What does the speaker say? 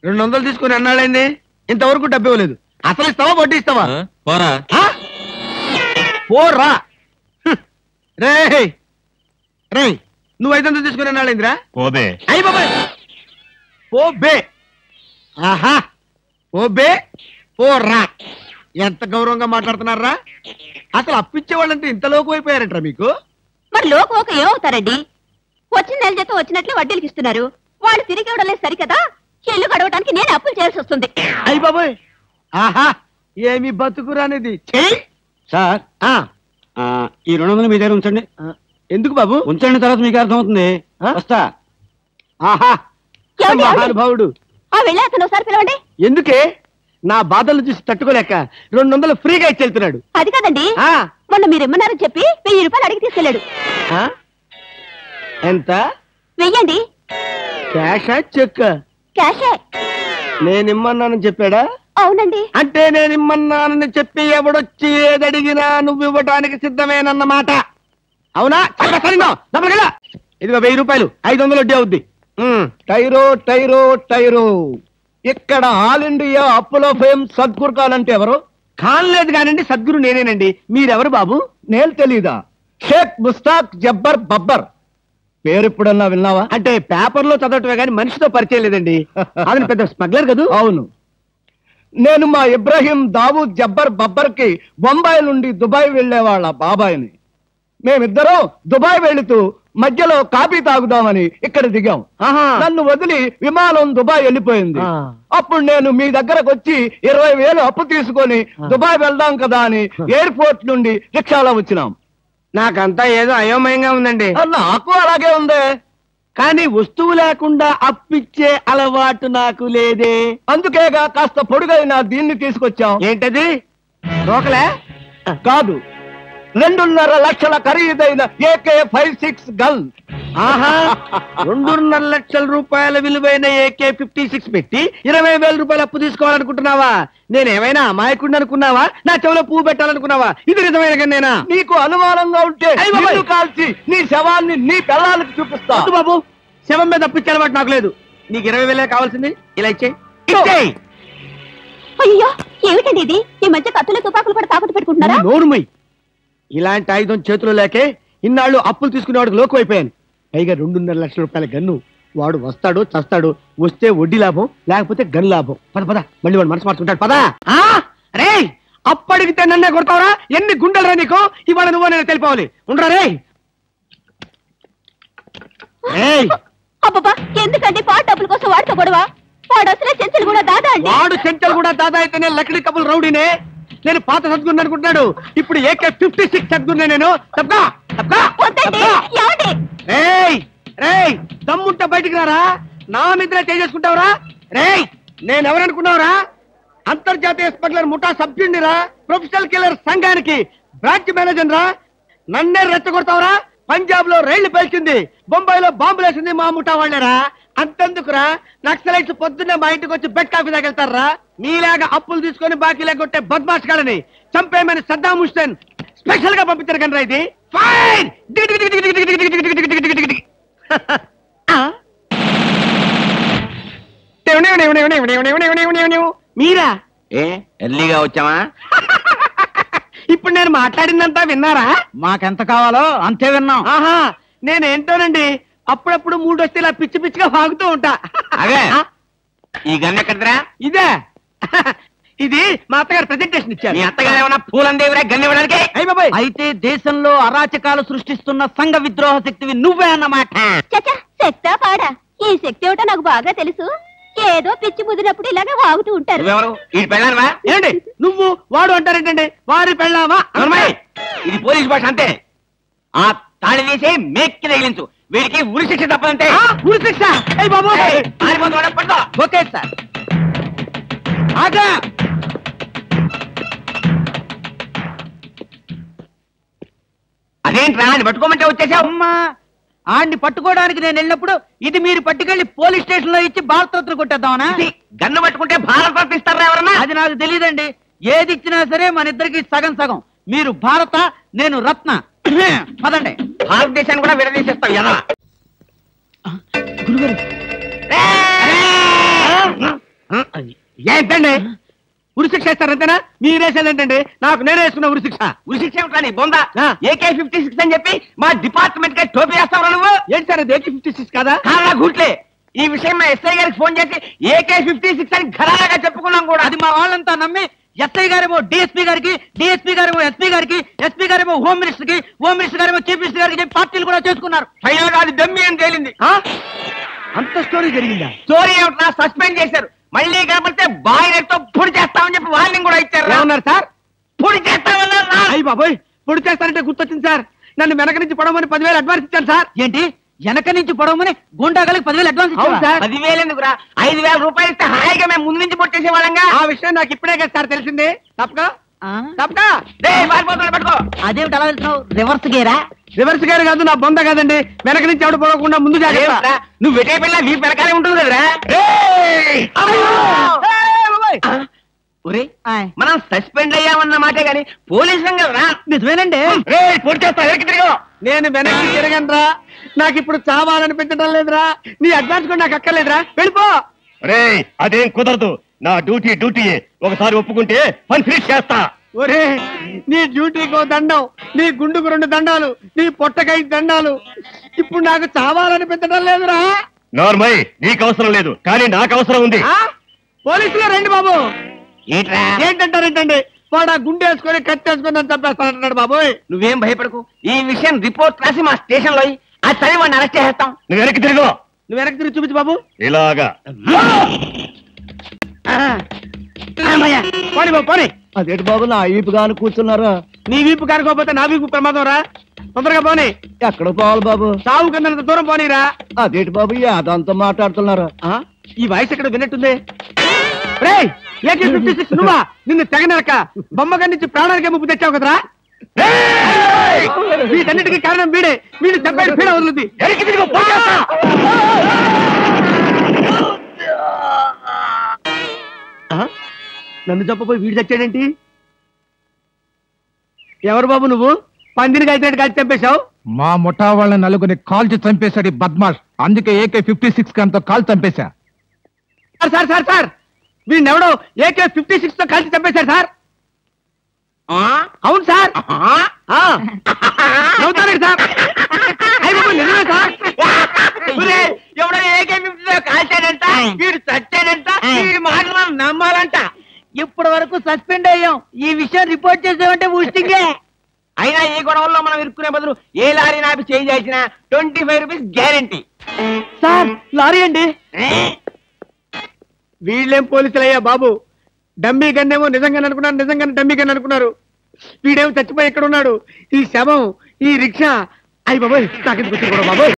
200 తీసుకుని అన్నాడైంది, ఇంతవరకు డబ్బు ఇవ్వలేదు. అసలు ఇస్తావా వడ్డీ ఇస్తావా? పోరా పోరా. రే రే, నువ్వు 500 తీసుకుని అన్నాడైందిరా. పోబే. అయ్యి బాబాయ్, పోబే. ఆహా, పోబే పోరా. ఎంత గౌరవంగా మాట్లాడుతున్నారా? అసలు అప్పిచ్చే వాళ్ళంటే ఇంత లోకు అయిపోయారంటారా మీకు? మరి లోకోక ఏమవుతారండి? వచ్చిన నెల జీతం వచ్చినట్లే వడ్డీలకి ఇస్తున్నారు. వాళ్ళు తిరిగి ఇవ్వడం లేదు సరికదా, ఇల్లు గడవడానికి నేను అప్పులు చేయాల్సి వస్తుంది. అయ్యి బాబాయ్, ఆహా, ఏమి బతుకురానిది. సార్ ఈ 200 మీ దగ్గర ఉంచండి. ఎందుకు బాబు? ఉంచండి, తర్వాత మీకు అర్థమవుతుంది. వస్తా. ఆహా, ఏమండి, ఏమండి? మహానుభావుడు. వెళ్ళి అతను ఒకసారి పిలవండి. ఎందుకే? నా బాధలు చూసి తట్టుకోలేక 200 ఫ్రీగా ఇచ్చి వెళ్తున్నాడు. అది కాదండి, మొన్న మీరు ఇమ్మన్నారని చెప్పి 1000 రూపాయలు అడిగి తీసుకెళ్ళాడు. ఎంత? 1000 అండి. క్యాషా చెక్? క్యాషే. నేనిమ్మన్నానని చెప్పాడా? అవునండి. అంటే నేనిమ్మన్నానని చెప్పి ఎవడొచ్చి ఏదడిగినా నువ్వు ఇవ్వటానికి సిద్ధమేనన్నమాట. అవునా? ఇదిగో 1000 రూపాయలు, 500 వడ్డీ అవుద్ది. టైరో టైరో టైరో. ఇక్కడ ఆల్ ఇండియా అప్పులో ఫేమ్ సద్గురు కాలంటే ఎవరు? కానలేదు కానండి, సద్గురు నేనేనండి. మీరెవరు బాబు? నేను తెలీదా? షేక్ ముస్తాక్ జబ్బర్ బబ్బర్. పేరు ఎప్పుడన్నా విన్నావా? అంటే పేపర్లో చదవటమే కానీ మనిషితో పరిచయం లేదండి. అది పెద్ద స్మగ్లర్ కదా. అవును, నేను మా ఇబ్రాహీం దావూద్ జబ్బర్ బబ్బర్ కి బొంబాయి నుండి దుబాయ్ వెళ్లేవాళ్ళ బాబాయిని. మేమిద్దరం దుబాయ్ వెళుతూ మధ్యలో కాఫీ తాగుదామని ఇక్కడ దిగాం. నన్ను వదిలి విమానం దుబాయ్ వెళ్ళిపోయింది. అప్పుడు నేను మీ దగ్గరకు వచ్చి 20,000 అప్పు తీసుకొని దుబాయ్ వెళ్దాం కదా అని ఎయిర్పోర్ట్ నుండి రిక్షాలో వచ్చినాం. నాకంతా ఏదో అయోమయంగా ఉందండి. నాకు అలాగే ఉంది, కానీ వస్తువు లేకుండా అప్పిచ్చే అలవాటు నాకు లేదే. అందుకేగా కాస్త పొడుగైన దీన్ని తీసుకొచ్చాం. ఏంటది? రోకలే కాదు, 2.5 లక్షల ఖరీదైన AK-56 గన్. ఆహా, 2.5 లక్షల రూపాయల విలువైన AK-56 పెట్టి 20,000 రూపాయలు అప్పు తీసుకోవాలనుకుంటున్నావా? నేనేమైనా అమాయకుడిని అనుకున్నావా? నా చెవులో పువ్వు పెట్టాలనుకున్నావా? ఇది నిజమైన గన్నేనా? నీకు అనుమానంగా ఉంటే కాల్చి నీ శవాన్ని నీ పిల్లలకి చూపిస్తా. బాబు, శవం మీద అప్పిచ్చే అలవాటు నాకు లేదు. నీకు 20,000 కావాల్సింది, ఇలా ఇచ్చేయి. అయ్యో, ఏమిటండి ఇది? ఈ మధ్య కత్తులు తుపాకులు కూడా తాకట్టు పెట్టుకుంటున్నారా? నోరుమై. ఇలాంటి ఆయుధం చేతిలో లేకే ఇన్నాళ్ళు అప్పులు తీసుకునేవాడికి లోకం అయిపోయాను. పైగా 2.5 లక్షల రూపాయల గన్ను. వాడు వస్తాడు చస్తాడు, వస్తే వడ్డీ లాభం, లేకపోతే గన్ లాభం. పద పద, మళ్ళీ వాడు మనసు మార్చుకుంటాడు. పదా. రే, అప్పడిగితే నన్నే కొడతావరా? ఎన్ని గుండెలరా నీకు? ఇవాళ నువ్వు నేను తెలిపోవాలి. ఉండరా రే. అబ్బబ్బా, ఎందుకండి పాట డబ్బుల కోసం వాడితో గొడవ? వాడు అసలే చెంచలు కూడా దాదా అండి. వాడు చెంచలు కూడా దాదా అయితేనే లక్కడి కబుల్ రౌడీనే. నేను పాత సద్గురు అనుకుంటున్నాడు, ఇప్పుడు AK-56 సద్గురునే నేను. తప్పగా దమ్ముంటే బయటికి రారా, నా మీద చేసుకుంటావురా? రేయ్, నేనెవరనుకున్నావురా? అంతర్జాతీయ స్మగ్లర్ ముఠా సభ్యుడిరా, ప్రొఫెషనల్ కిల్లర్ సంఘానికి బ్రాంచ్ మేనేజర్ రా. నన్నే రెచ్చగొడతావురా? పంజాబ్ లో రైళ్లు పేల్చింది, బొంబాయిలో బాంబులు వేసింది మా ముఠా వాళ్ళేరా. అంతెందుకురా, నక్సలైట్స్ పొద్దున్నే మా ఇంటికి వచ్చి బెడ్ కాఫీ తాగెళ్తారా? మీలాగా అప్పులు తీసుకొని బాకీ లేకొట్టే బద్మాష్ కాలని చంపేయమని సద్దాం హుస్సేన్ స్పెషల్ గా పంపించారు కనరా. ఇది ఫైన్. మీరా? ఎర్లీగా వచ్చావా? ఇప్పుడు నేను మాట్లాడిందంతా విన్నారా? మాకెంత కావాలో అంతే విన్నాం. ఆహా, నేనేంటోనండి అప్పుడప్పుడు మూడు వస్తే ఇలా పిచ్చి పిచ్చిగా వాగుతూ ఉంటా. అదే, ఈ గన్ ఎక్కడరా? ఇదే, ఇది మా అత్తగారు ప్రెజెంటేషన్ ఇచ్చారు. మీ అత్తగారు ఏమన్నా పూలందేవిరా గన్ ఇవ్వడానికి? అయితే దేశంలో అరాచకాలు సృష్టిస్తున్న సంఘ విద్రోహ శక్తివి నువ్వే అన్నమాట. చచ్చా, శక్తా పాడా? ఈ శక్తి ఏమిటో నాకు బాగా తెలుసు. ఏదో పిచ్చి ముదిరినప్పుడు ఇలాగే వాగుతూ ఉంటారు. నువ్వెవరు? ఈ పెళ్ళానవా? ఏంటి నువ్వు వాడు అంటారేంటండి? వారి పెళ్ళామా? ఇది పోలీస్ భాష అంతే. ఆ తాళి తీసి మేక్కి తగిలించు. వీడికి ఉరి శిక్ష తప్పదంటే. ఉరి శిక్ష? బాబు, ఓకే సార్. అదేంట్రా, అది పట్టుకోమంటే వచ్చేసావు? అమ్మా, ఆడిని పట్టుకోవడానికి నేను వెళ్ళినప్పుడు ఇది మీరు పట్టుకెళ్లి పోలీస్ స్టేషన్ లో ఇచ్చి భారతరత్న కొట్టేద్దామనా? గన్ను పట్టుకుంటే భారతరత్న ఇస్తారా ఎవరన్నా? అది నాకు తెలియదండి. ఏది ఇచ్చినా సరే మన ఇద్దరికి సగం సగం. మీరు భారత, నేను రత్న. పదండి. భారతదేశాన్ని కూడా విడదీసేస్తావు ఎలా? గురుగారు, ఏంటండి ఉరిశిక్ష ఇస్తారంతేనా మీరేసేదేంటండి నాకు నేనే వేసుకున్న ఉరిశిక్ష ఉరిశిక్ష ఏమిటని బొందా ఆ. AK-56 అని చెప్పి మా డిపార్ట్మెంట్ కి టోపీ వేస్తావు నువ్వు ఏంటి సార్ అది AK-56 కాదా కాలా గుట్లే ఈ విషయం మా ఎస్ఐ గారికి ఫోన్ చేసి AK-56 అని ఘరాగా చెప్పుకున్నాం కూడా. అది మా వాళ్ళంతా నమ్మి ఎస్ఐ గారేమో డిఎస్పీ గారికి, డిఎస్పీ గారేమో ఎస్పీ గారికి, ఎస్పీ గారేమో హోమ్ మినిస్టర్ కి, హోమ్ మినిస్టర్ గారేమో చీఫ్ మినిస్టర్ గారికి చెప్పి పార్టీలు కూడా చేసుకున్నారు. ఫైనల్ గా అది దమ్మి అని తేలింది. అంత స్టోరీ జరిగిందా స్టోరీ ఏమిటా సస్పెండ్ చేశారు. మళ్ళీ కనపడితే బాయిలర్తో పొడి చేస్తామని చెప్పి వార్నింగ్ కూడా ఇచ్చారు. ఏమన్నారు సార్ పొడి చేస్తామన్నారు. అయ్యి బాబోయ్ పొడి చేస్తారంటే గుర్తొచ్చింది సార్ నన్ను వెనక నుంచి పడమని 10,000 అడ్వాన్స్ ఇచ్చాను సార్ ఏంటి వెనక నుంచి పొడవమని గుండాగలకి 10,000 అడ్వాన్స్ అవును ఇచ్చావా? సార్ 10,000 ఎందుకురా 5,000 రూపాయలు ఇస్తే హాయిగా మేము ముందు నుంచి పొట్టేసే వాళ్ళంగా. ఆ విషయం నాకు ఇప్పుడే కదా సార్ తెలిసింది తప్పక ఆ? తప్పక పారిపోతున్నా పట్టుకో. అదేమిటి అలా వెళ్తున్నావు? రివర్స్ గేరా? రివర్స్ గారు కాదు నా బొంద కాదండి వెనక నుంచి ఎవడు పోకుండా ముందు జాగ్రత్త అదేమిట్రా, నువ్వు వెటే పిల్ల వీ వెనకాలే ఉంటుంది కదరా. ఒరే ఆయ్. మనం సస్పెండ్ అయ్యామన్న మాటే గాని పోలీసులం కదరా. నిజమేనండి. పొడి చేస్తా వెనక్కి తిరిగి. నేను వెనక్కి తిరగనరా నాకు ఇప్పుడు చావాలనిపించడం లేదురా నీ అడ్వాన్స్ కూడా నాకు అక్కర్లేదురా వెళ్ళిపో రే అదేం కుదరదు నా డ్యూటీ ఒకసారి ఒప్పుకుంటే పని ఫినిష్ చేస్తా. ఒరే నీ డ్యూటీకో దండం నీ గుండుకు 2 దండాలు నీ పొట్టకై దండాలు ఇప్పుడు నాకు చావాలనిపించడం లేదురా నార్మల్ నీకు అవసరం లేదు కానీ నాకు అవసరం ఉంది. ఆ? పోలీసులు రండి బాబు ఏంట్రా ఏంటంటారేంటండి వాడు ఆ గుండె వేసుకొని కత్తి వేసుకొని నన్ను చంపేస్తానంటున్నాడు బాబోయ్ నువ్వేం భయపడకు. ఈ విషయం రిపోర్ట్ రాసి మా స్టేషన్ లో అది చదివి వాడిని అరెస్ట్ చేస్తాం. నువ్వు వెనక్కి తిరుగు నువ్వు వెనక్కి తిరిగి చూపించు బాబు ఇలాగా. పోనీ బాబు పోనీ అదేంటి బాబు నా ఈపు గాని కూర్చున్నారా? నీ వీపు కారుకోపోతే నా వీపు ప్రమాదం రా తొందరగా పోనీ ఎక్కడ పోవాలి బాబు? సాగు కింద దూరం పోనీరా అదేంటి బాబు యాదంతా మాట్లాడుతున్నారా? ఆ? ఈ వాయిస్ ఎక్కడ విన్నట్టుంది రేయ్ AK-56 నువ్వా నిన్ను తెగనరక బొమ్మగారి నుంచి ప్రాణానికే ముప్పు తెచ్చావు కదరా వీటన్నిటికీ కారణం వీడే వీడు చెప్పాడు పీడ వదులుద్ది వెనక్కి తిరుగు, పొడి చేస్తా. ఆ? నన్ను చెప్పపోయి వీడు చచ్చాడేంటి ఎవరు బాబు నువ్వు పందిని కలిసినట్టు కలిసి చంపేశావు మా ముఠా వాళ్ళ నలుగురిని కాల్చి చంపేశాడు ఈ బద్మాష్. అందుకే AK-56 గన్తో కాల్ చంపేశా. సార్ సార్ సార్ సార్ వీడినెవడో AK-56 తో కలిసి చంపేశాడు సార్ అవును సార్ నవ్వుతారండి సార్ అయ్య బాబు నిజమే సార్ ఒరే, ఎవడో AK-50 కాల్చాడంట వీడు చచ్చాడంట వీడి మాటలు మనం నమ్మాలంట. ఇప్పటి వరకు సస్పెండ్ అయ్యాం. ఈ విషయం రిపోర్ట్ చేసామంటే ఊస్టింగే. అయినా ఈ గొడవల్లో మనం ఇరుక్కునే బదులు ఏ లారీ నాపి చేంజ్ చేసిన 25 రూపీస్ గ్యారెంటీ. సార్ లారీ అండి వీళ్ళేం పోలీసులయ్యా బాబు డమ్మీ గన్నేమో నిజంగానే అనుకున్నారు నిజంగానే డమ్మీ గన్ అనుకున్నారు వీడేమో చచ్చిపోయి ఎక్కడ ఉన్నాడు ఈ శవం ఈ రిక్షా అయ్యి బాబోయ్ నాకెందుకు వచ్చింది కూడా బాబోయ్